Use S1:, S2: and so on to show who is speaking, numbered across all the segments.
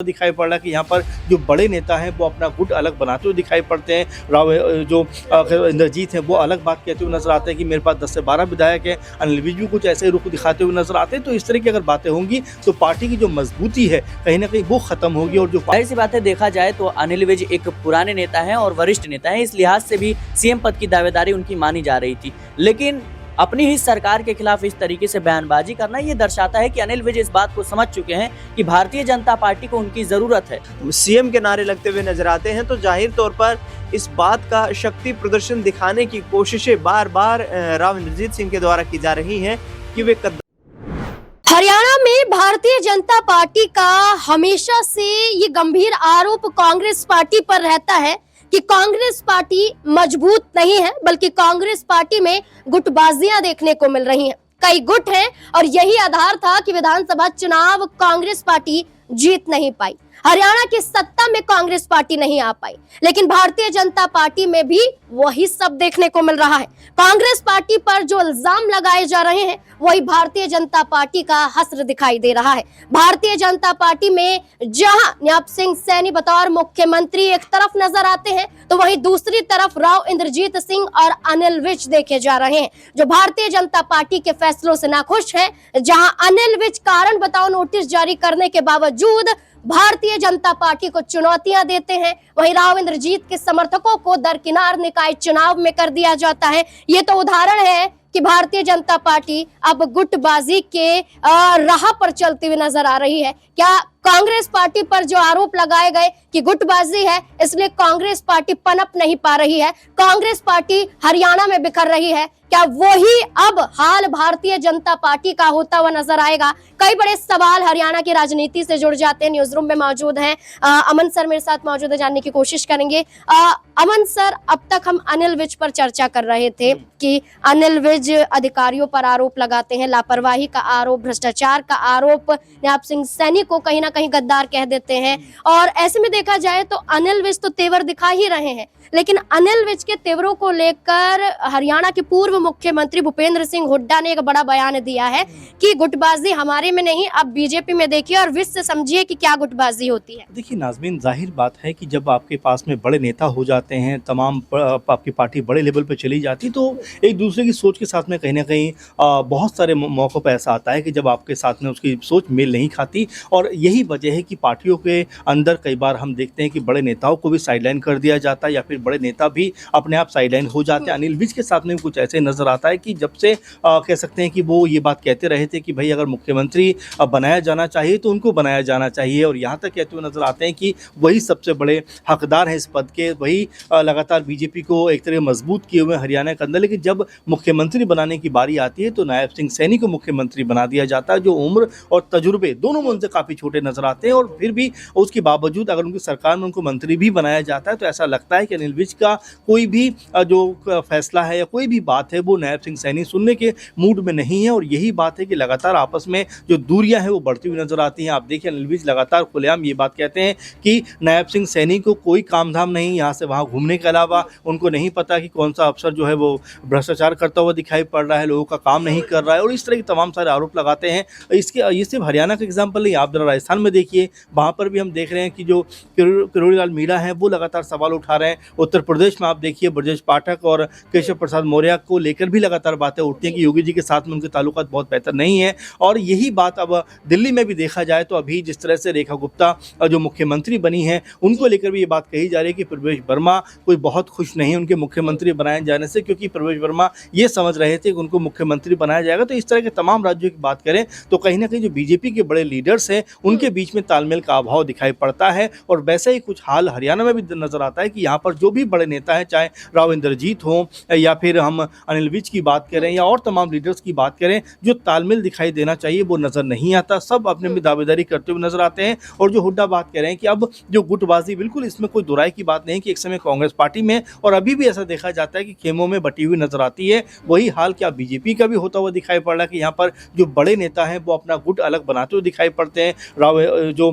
S1: दिखाई पड़ रहा है कि यहाँ पर जो बड़े नेता हैं वो अपना गुट अलग बनाते हुए दिखाई पड़ते हैं। राव जो इंद्रजीत हैं वो अलग बात कहते हुए नजर आते हैं कि मेरे पास 10 से 12 विधायक हैं। अनिल विज भी कुछ ऐसे रुख दिखाते हुए नजर आते हैं। तो इस तरह की अगर बातें होंगी तो पार्टी की जो मजबूती है कहीं ना कहीं वो खत्म होगी। और जो
S2: जाहिर सी बात है, देखा जाए तो अनिल विज एक पुराने नेता हैं और वरिष्ठ नेता हैं, इस लिहाज से भी सीएम पद की दावेदारी उनकी मानी जा रही थी। लेकिन अपनी ही सरकार के खिलाफ इस तरीके से बयानबाजी करना ये दर्शाता है कि अनिल विज इस बात को समझ चुके हैं कि भारतीय जनता पार्टी को उनकी जरूरत है।
S3: सीएम के नारे लगते हुए नजर आते हैं तो जाहिर तौर पर इस बात का शक्ति प्रदर्शन दिखाने की कोशिशें बार बार राव इंद्रजीत सिंह के द्वारा की जा रही हैं कि वे
S4: हरियाणा में भारतीय जनता पार्टी का हमेशा से ये गंभीर आरोप कांग्रेस पार्टी पर रहता है कि कांग्रेस पार्टी मजबूत नहीं है, बल्कि कांग्रेस पार्टी में गुटबाजियां देखने को मिल रही हैं। कई गुट हैं और यही आधार था कि विधानसभा चुनाव कांग्रेस पार्टी जीत नहीं पाई। हरियाणा की सत्ता में कांग्रेस पार्टी नहीं आ पाई, लेकिन भारतीय जनता पार्टी में भी वही सब देखने को मिल रहा है। कांग्रेस पार्टी पर जो इल्जाम लगाए जा रहे हैं वही भारतीय जनता पार्टी का हश्र दिखाई दे रहा है। भारतीय जनता पार्टी में जहां न्याप सिंह सैनी बतौर मुख्यमंत्री एक तरफ नजर आते हैं, तो वहीं दूसरी तरफ राव इंद्रजीत सिंह और अनिल विज देखे जा रहे हैं, जो भारतीय जनता पार्टी के फैसलों से नाखुश हैं। जहां अनिल विज कारण बताओ नोटिस जारी करने के बावजूद भारतीय जनता पार्टी को चुनौतियां देते हैं, वहीं राव इंद्रजीत के समर्थकों को दरकिनार निकाय चुनाव में कर दिया जाता है। ये तो उदाहरण है कि भारतीय जनता पार्टी अब गुटबाजी के राह पर चलती हुई नजर आ रही है। क्या कांग्रेस पार्टी पर जो आरोप लगाए गए कि गुटबाजी है इसलिए कांग्रेस पार्टी पनप नहीं पा रही है, कांग्रेस पार्टी हरियाणा में बिखर रही है, क्या वही अब हाल भारतीय जनता पार्टी का होता हुआ नजर आएगा? कई बड़े सवाल हरियाणा की राजनीति से जुड़ जाते हैं। न्यूज रूम में मौजूद हैं अमन सर, मेरे साथ मौजूद है, जानने की कोशिश करेंगे। अमन सर, अब तक हम अनिल विज पर चर्चा कर रहे थे कि अनिल विज अधिकारियों पर आरोप लगाते हैं, लापरवाही का आरोप, भ्रष्टाचार का आरोप, न्याप सिंह सैनी को कहीं ना कहीं गद्दार कह देते हैं। और ऐसे में देखा जाए तो अनिल विज तो तेवर दिखा ही रहे हैं, लेकिन अनिल विज के तेवरों को लेकर हरियाणा के पूर्व मुख्यमंत्री भूपेंद्र सिंह हुड्डा ने एक बड़ा बयान दिया है कि गुटबाजी हमारे में नहीं, अब बीजेपी में देखिए और विज से समझिए कि क्या गुटबाजी होती है।
S1: देखिए नाज़मीन, जाहिर बात है कि जब आपके पास में बड़े नेता हो जाते हैं, तमाम आपकी पार्टी बड़े लेवल पे चली जाती, तो एक दूसरे की सोच के साथ में कहीं ना कहीं बहुत सारे मौक़ों पर ऐसा आता है कि जब आपके साथ में उसकी सोच मेल नहीं खाती। और यही वजह है कि पार्टियों के अंदर कई बार हम देखते हैं कि बड़े नेताओं को भी साइडलाइन कर दिया जाता है या फिर बड़े नेता भी अपने आप साइडलाइन हो जाते हैं। अनिल विज के साथ में कुछ ऐसे नजर आता है कि जब से कह सकते हैं कि वो ये बात कहते रहे थे कि भाई अगर मुख्यमंत्री बनाया जाना चाहिए तो उनको बनाया जाना चाहिए, और यहाँ तक कहते हुए नजर आते हैं कि वही सबसे बड़े हकदार हैं इस पद के, वही लगातार बीजेपी को एक तरह मजबूत किए हुए हरियाणा के अंदर। लेकिन जब मुख्यमंत्री बनाने की बारी आती है तो नायब सिंह सैनी को मुख्यमंत्री बना दिया जाता है, जो उम्र और तजुर्बे दोनों में उनसे काफ़ी छोटे नजर आते हैं। और फिर भी उसके बावजूद अगर उनकी सरकार में उनको मंत्री भी बनाया जाता है तो ऐसा लगता है कि अनिल विज का कोई भी जो फैसला है या कोई भी बात है वो नायब सिंह सैनी सुनने के मूड में नहीं है। और यही बात है कि लगातार आपस में जो दूरियां हैं वो बढ़ती हुई नजर आती हैं। आप देखिए अनिल विज लगातार खुलेआम ये बात कहते हैं कि नायब सिंह सैनी को कोई काम धाम नहीं, यहाँ से वहाँ घूमने के अलावा उनको नहीं पता कि कौन सा अफसर जो है वो भ्रष्टाचार करता हुआ दिखाई पड़ रहा है, लोगों का काम नहीं कर रहा है, और इस तरह के तमाम सारे आरोप लगाते हैं। इसके ये सिर्फ हरियाणा का एग्जाम्पल नहीं, आप जरा राजस्थान में देखिए, वहाँ पर भी हम देख रहे हैं कि जो किरोड़ी लाल मीणा हैं वो लगातार सवाल उठा रहे हैं। उत्तर प्रदेश में आप देखिए ब्रजेश पाठक और केशव प्रसाद मौर्य को लेकर भी लगातार बातें उठती हैं कि योगी जी के साथ में उनके ताल्लुकात बहुत बेहतर नहीं है। और यही बात अब दिल्ली में भी देखा जाए तो अभी जिस तरह से रेखा गुप्ता जो मुख्यमंत्री बनी है उनको लेकर भी ये बात कही जा रही है कि प्रवेश वर्मा कोई बहुत खुश नहीं है उनके मुख्यमंत्री बनाए जाने से, क्योंकि प्रवेश वर्मा ये समझ रहे थे कि उनको मुख्यमंत्री बनाया जाएगा। तो इस तरह के तमाम राज्यों की बात करें तो कहीं ना कहीं जो बीजेपी के बड़े लीडर्स हैं उनके बीच में तालमेल का अभाव दिखाई पड़ता है। और वैसे ही कुछ हाल हरियाणा में भी नजर आता है कि यहाँ पर जो भी बड़े नेता हैं, चाहे राव इंद्रजीत हों या फिर हम अनिल विज की बात करें या और तमाम लीडर्स की बात करें, जो तालमेल दिखाई देना चाहिए वो नज़र नहीं आता। सब अपने में दावेदारी करते हुए नजर आते हैं। और जो हुड्डा बात कह रहे हैं कि अब जो गुटबाजी, बिल्कुल इसमें कोई दुराई की बात नहीं कि एक समय कांग्रेस पार्टी में और अभी भी ऐसा देखा जाता है कि खेमों में बटी हुई नजर आती है। वही हाल क्या बीजेपी का भी होता हुआ दिखाई पड़ रहा है कि यहाँ पर जो बड़े नेता हैं वो अपना गुट अलग बनाते हुए दिखाई पड़ते हैं। राव जो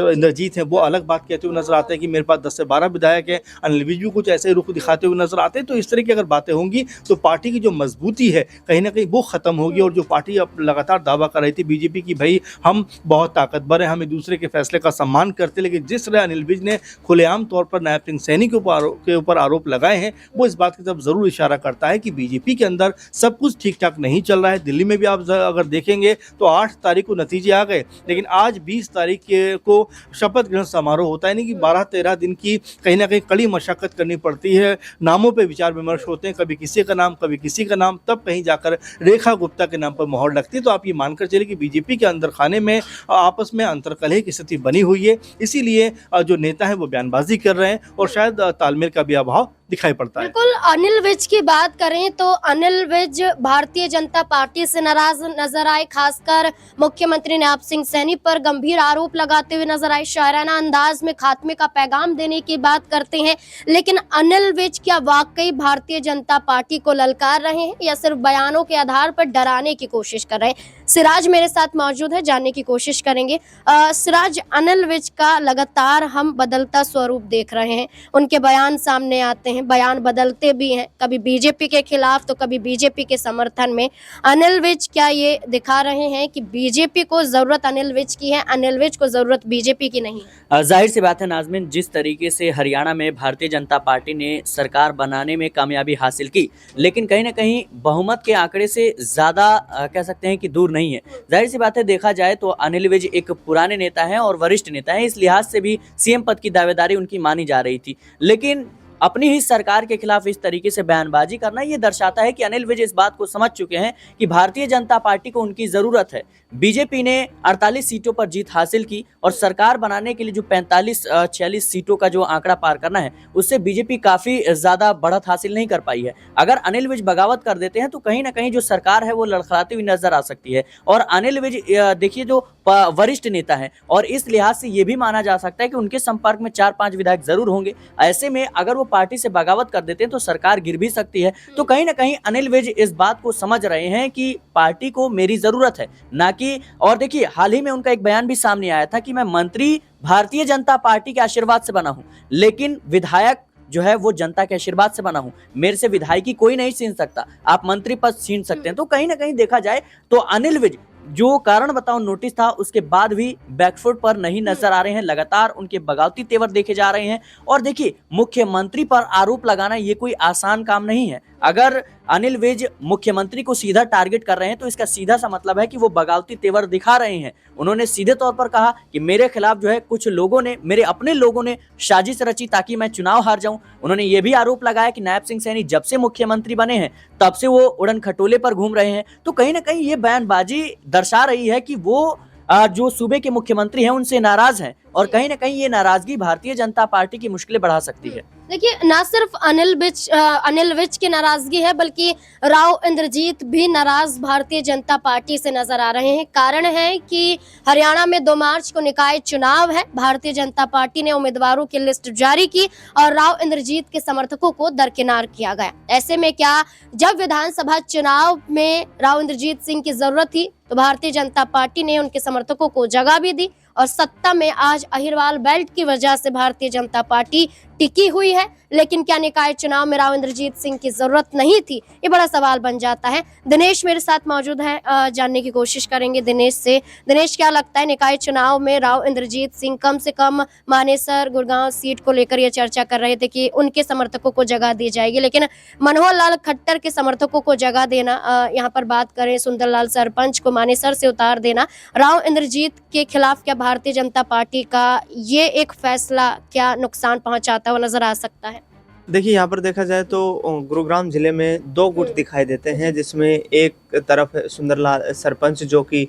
S1: इंद्रजीत हैं वो अलग बात कहते हुए नजर आते हैं कि मेरे पास 10 से 12 विधायक हैं। अनिल विज भी कुछ ऐसे रुख दिखाते हुए नजर आते हैं। तो इस तरह की अगर बातें होंगी तो पार्टी की जो मजबूती है कहीं ना कहीं वो खत्म होगी। और जो पार्टी अब लगातार दावा कर रही थी बीजेपी की, भाई हम बहुत ताकतवर हैं, हम एक दूसरे के फैसले का सम्मान करते, लेकिन जिस तरह अनिल विज ने खुलेआम तौर पर नायब सिंह सैनी के ऊपर आरोप लगाए हैं, वो इस बात की तरफ जरूर इशारा करता है कि बीजेपी के अंदर सब कुछ ठीक ठाक नहीं चल रहा है। दिल्ली में भी आप अगर देखेंगे तो 8 तारीख को नतीजे आ गए, लेकिन आज 20 तारीख को शपथ ग्रहण समारोह होता है। यानी कि 12-13 दिन की कहीं ना कहीं कड़ी मशक्कत करनी पड़ती है, नामों पे विचार विमर्श होते हैं, कभी किसी का नाम कभी किसी का नाम, तब कहीं जाकर रेखा गुप्ता के नाम पर मोहर लगती है। तो आप ये मानकर चले कि बीजेपी के अंदर खाने में आपस में अंतर्कलह की स्थिति बनी हुई है। इसीलिए जो नेता है वो बयानबाजी कर रहे हैं और शायद तालमेल का भी अभाव दिखाई पड़ता है।
S4: बिल्कुल, अनिल विज की बात करें तो अनिल विज भारतीय जनता पार्टी से नाराज नजर आए, खासकर मुख्यमंत्री नायब सिंह सैनी पर गंभीर आरोप लगाते हुए नजर आए, शायराना अंदाज में खात्मे का पैगाम देने की बात करते हैं। लेकिन अनिल विज क्या वाकई भारतीय जनता पार्टी को ललकार रहे हैं या सिर्फ बयानों के आधार पर डराने की कोशिश कर रहे हैं? सिराज मेरे साथ मौजूद है, जानने की कोशिश करेंगे। सिराज, अनिल विज का लगातार हम बदलता स्वरूप देख रहे हैं, उनके बयान सामने आते हैं, बयान बदलते भी हैं, कभी बीजेपी के खिलाफ तो कभी बीजेपी के समर्थन में। अनिल विज क्या ये दिखा रहे हैं कि बीजेपी को जरूरत अनिल विज की है, अनिल विज को जरूरत बीजेपी की नहीं है?
S2: जाहिर सी बात है नाज़मीन, जिस तरीके से हरियाणा में भारतीय जनता पार्टी ने सरकार बनाने में कामयाबी हासिल की, लेकिन कहीं ना कहीं बहुमत के आंकड़े से ज़्यादा कह सकते हैं कि दूर नहीं है। जाहिर सी बात है, देखा जाए तो अनिल विज एक पुराने नेता हैं और वरिष्ठ नेता हैं, इस लिहाज से भी सीएम पद की दावेदारी उनकी मानी जा रही थी। लेकिन अपनी ही सरकार के खिलाफ इस तरीके से बयानबाजी करना ये दर्शाता है कि अनिल विज इस बात को समझ चुके हैं कि भारतीय जनता पार्टी को उनकी ज़रूरत है। बीजेपी ने 48 सीटों पर जीत हासिल की और सरकार बनाने के लिए जो 45-46 सीटों का जो आंकड़ा पार करना है, उससे बीजेपी काफ़ी ज़्यादा बढ़त हासिल नहीं कर पाई है। अगर अनिल विज बगावत कर देते हैं तो कहीं ना कहीं जो सरकार है वो लड़खड़ाती हुई नजर आ सकती है। और अनिल विज देखिए जो वरिष्ठ नेता है और इस लिहाज से ये भी माना जा सकता है कि उनके संपर्क में 4-5 विधायक जरूर होंगे। ऐसे में अगर वो पार्टी से बगावत कर देते हैं तो सरकार गिर भी सकती है। तो कहीं ना कहीं अनिल विज इस बात को समझ रहे हैं कि पार्टी को मेरी जरूरत है, ना कि। और देखिए, हाल ही में उनका एक बयान भी सामने आया था कि मैं मंत्री भारतीय जनता पार्टी के आशीर्वाद से बना हूं, लेकिन विधायक जो है वो जनता के आशीर्वाद से बना हूं, मेरे से विधायकी कोई नहीं छीन सकता, आप मंत्री पद छीन सकते हैं। तो कहीं ना कहीं देखा जाए तो अनिल विज जो कारण बताओ नोटिस था उसके बाद भी बैकफुट पर नहीं नजर आ रहे हैं, लगातार उनके बगावती तेवर देखे जा रहे हैं। और देखिए, मुख्यमंत्री पर आरोप लगाना ये कोई आसान काम नहीं है। अगर अनिल विज मुख्यमंत्री को सीधा टारगेट कर रहे हैं तो इसका सीधा सा मतलब है कि वो बगावती तेवर दिखा रहे हैं। उन्होंने सीधे तौर पर कहा कि मेरे खिलाफ जो है कुछ लोगों ने, मेरे अपने लोगों ने साजिश रची ताकि मैं चुनाव हार जाऊं। उन्होंने ये भी आरोप लगाया कि नायब सिंह सैनी जब से मुख्यमंत्री बने हैं तब से वो उड़न खटोले पर घूम रहे हैं। तो कहीं ना कहीं ये बयानबाजी दर्शा रही है कि वो जो सूबे के मुख्यमंत्री हैं उनसे नाराज हैं और कहीं ना कहीं ये नाराजगी भारतीय जनता पार्टी की मुश्किलें बढ़ा सकती है।
S4: देखिए, ना सिर्फ अनिल विज की नाराजगी है बल्कि राव इंद्रजीत भी नाराज भारतीय जनता पार्टी से नजर आ रहे हैं। कारण है कि हरियाणा में 2 मार्च को निकाय चुनाव है, भारतीय जनता पार्टी ने उम्मीदवारों की लिस्ट जारी की और राव इंद्रजीत के समर्थकों को दरकिनार किया गया। ऐसे में क्या, जब विधानसभा चुनाव में राव इंद्रजीत सिंह की जरूरत थी तो भारतीय जनता पार्टी ने उनके समर्थकों को जगह भी दी और सत्ता में आज अहिरवाल बेल्ट की वजह से भारतीय जनता पार्टी टिकी हुई है। लेकिन क्या निकाय चुनाव में राव इंद्रजीत सिंह की जरूरत नहीं थी? ये बड़ा सवाल बन जाता है। दिनेश मेरे साथ मौजूद है, जानने की कोशिश करेंगे दिनेश से। दिनेश, क्या लगता है निकाय चुनाव में राव इंद्रजीत सिंह कम से कम मानेसर गुड़गांव सीट को लेकर ये चर्चा कर रहे थे कि उनके समर्थकों को जगह दी जाएगी, लेकिन मनोहर लाल खट्टर के समर्थकों को जगह देना, यहाँ पर बात करें सुंदरलाल सरपंच को मानेसर से उतार देना, राव इंद्रजीत के खिलाफ क्या भारतीय जनता पार्टी का ये एक फैसला क्या नुकसान पहुंचाता हुआ नजर आ सकता है?
S3: देखिए, यहाँ पर देखा जाए तो गुरुग्राम जिले में 2 गुट दिखाई देते हैं, जिसमें एक तरफ सुंदरलाल सरपंच जो कि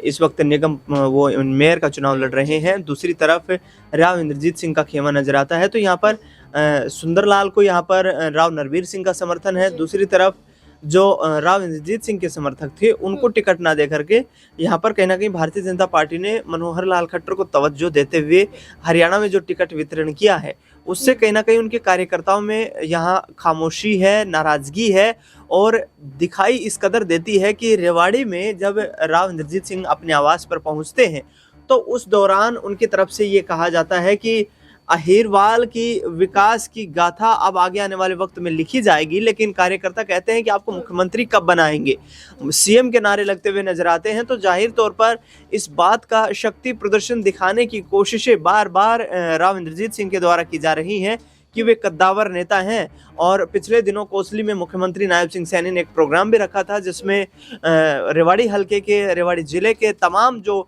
S3: इस वक्त निगम वो मेयर का चुनाव लड़ रहे हैं, दूसरी तरफ राव इंद्रजीत सिंह का खेमा नजर आता है। तो यहाँ पर सुंदरलाल को यहाँ पर राव नरवीर सिंह का समर्थन है, दूसरी तरफ जो राव इंद्रजीत सिंह के समर्थक थे उनको टिकट ना दे करके यहाँ पर कहीं ना कहीं भारतीय जनता पार्टी ने मनोहर लाल खट्टर को तवज्जो देते हुए हरियाणा में जो टिकट वितरण किया है उससे कहीं ना कहीं उनके कार्यकर्ताओं में यहाँ खामोशी है, नाराजगी है और दिखाई इस कदर देती है कि रेवाड़ी में जब राव इंद्रजीत सिंह अपने आवास पर पहुँचते हैं तो तो उस दौरान उनकी तरफ से ये कहा जाता है कि अहिरवाल की विकास की गाथा अब आगे आने वाले वक्त में लिखी जाएगी, लेकिन कार्यकर्ता कहते हैं कि आपको मुख्यमंत्री कब बनाएंगे, सीएम के नारे लगते हुए नजर आते हैं। तो जाहिर तौर पर इस बात का शक्ति प्रदर्शन दिखाने की कोशिशें बार बार राव इंद्रजीत सिंह के द्वारा की जा रही हैं कि वे कद्दावर नेता हैं। और पिछले दिनों कोसली में मुख्यमंत्री नायब सिंह सैनी ने एक प्रोग्राम भी रखा था जिसमें रेवाड़ी हलके के, रेवाड़ी जिले के तमाम जो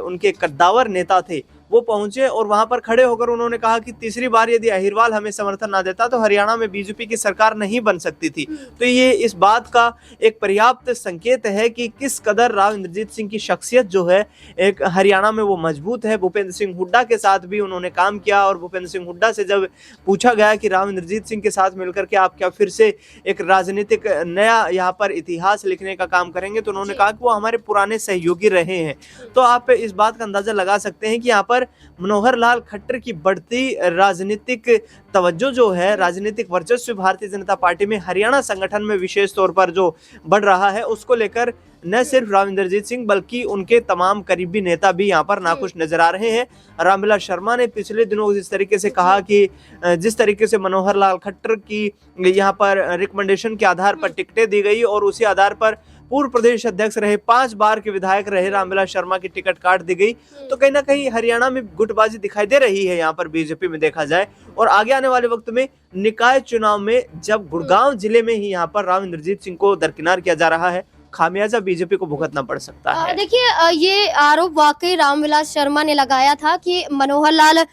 S3: उनके कद्दावर नेता थे वो पहुंचे और वहां पर खड़े होकर उन्होंने कहा कि तीसरी बार यदि अहिरवाल हमें समर्थन ना देता तो हरियाणा में बीजेपी की सरकार नहीं बन सकती थी। तो ये इस बात का एक पर्याप्त संकेत है कि किस कदर राव इंद्रजीत सिंह की शख्सियत जो है एक हरियाणा में वो मजबूत है। भूपेंद्र सिंह हुड्डा के साथ भी उन्होंने काम किया और भूपेंद्र सिंह हुड्डा से जब पूछा गया कि राव इंद्रजीत सिंह के साथ मिलकर के आप क्या फिर से एक राजनीतिक नया यहाँ पर इतिहास लिखने का काम करेंगे, तो उन्होंने कहा कि वो हमारे पुराने सहयोगी रहे हैं। तो आप इस बात का अंदाजा लगा सकते हैं कि यहाँ पर मनोहर लाल खट्टर की बढ़ती राजनीतिक तवज्जो जो है, राजनीतिक वर्चस्व भारतीय जनता पार्टी में हरियाणा संगठन में विशेष तौर पर जो बढ़ रहा है, उसको लेकर न सिर्फ राव इंद्रजीत सिंह बल्कि उनके तमाम करीबी नेता भी यहाँ पर नाखुश नजर आ रहे हैं। रामविलास शर्मा ने पिछले दिनों इस तरीके से कहा कि जिस तरीके से मनोहर लाल खट्टर की यहाँ पर रिकमेंडेशन के आधार पर टिकटें दी गई और उसी आधार पर पूर्व प्रदेश अध्यक्ष रहे, 5 बार के विधायक रहे रामविलास शर्मा की टिकट काट दी गई, तो कहीं ना कहीं हरियाणा में गुटबाजी दिखाई दे रही है यहाँ पर बीजेपी में देखा जाए। और आगे आने वाले वक्त में निकाय चुनाव में जब गुड़गांव जिले में ही यहाँ पर राव इंद्रजीत सिंह को दरकिनार किया जा रहा है, खामियाजा बीजेपी को भुगतना पड़ सकता है।
S4: देखिए, ये आरोप वाकई रामविलास शर्मा ने लगाया था कि मनोहर लाल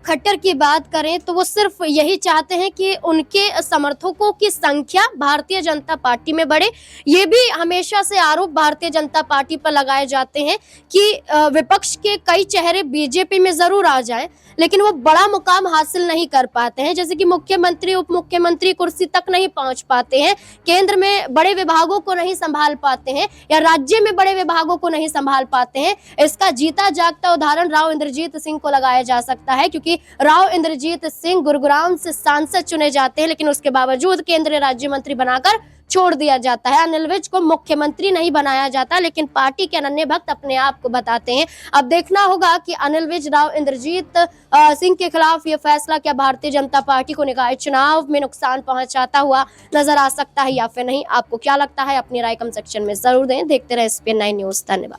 S4: खट्टर की बात करें तो वो सिर्फ यही चाहते हैं कि उनके समर्थकों की संख्या भारतीय जनता पार्टी में बढ़े। ये भी हमेशा से आरोप भारतीय जनता पार्टी पर लगाए जाते हैं कि विपक्ष के कई चेहरे बीजेपी में जरूर आ जाएं, लेकिन वो बड़ा मुकाम हासिल नहीं कर पाते हैं, जैसे कि मुख्यमंत्री, उप मुख्यमंत्री कुर्सी तक नहीं पहुंच पाते हैं, केंद्र में बड़े विभागों को नहीं संभाल पाते हैं या राज्य में बड़े विभागों को नहीं संभाल पाते हैं। इसका जीता जागता उदाहरण राव इंद्रजीत सिंह को लगाया जा सकता है, क्योंकि राव इंद्रजीत सिंह गुरुग्राम से सांसद चुने जाते हैं, लेकिन उसके बावजूद केंद्रीय राज्य मंत्री बनाकर छोड़ दिया जाता है। अनिल विज को मुख्यमंत्री नहीं बनाया जाता, लेकिन पार्टी के अनन्य भक्त अपने आप को बताते हैं। अब देखना होगा कि अनिल विज राव इंद्रजीत सिंह के खिलाफ ये फैसला क्या भारतीय जनता पार्टी को निकाय चुनाव में नुकसान पहुंचाता हुआ नजर आ सकता है या फिर नहीं। आपको क्या लगता है? अपनी राय कमेंट सेक्शन में जरूर दें। देखते रहे SPN9 न्यूज। धन्यवाद।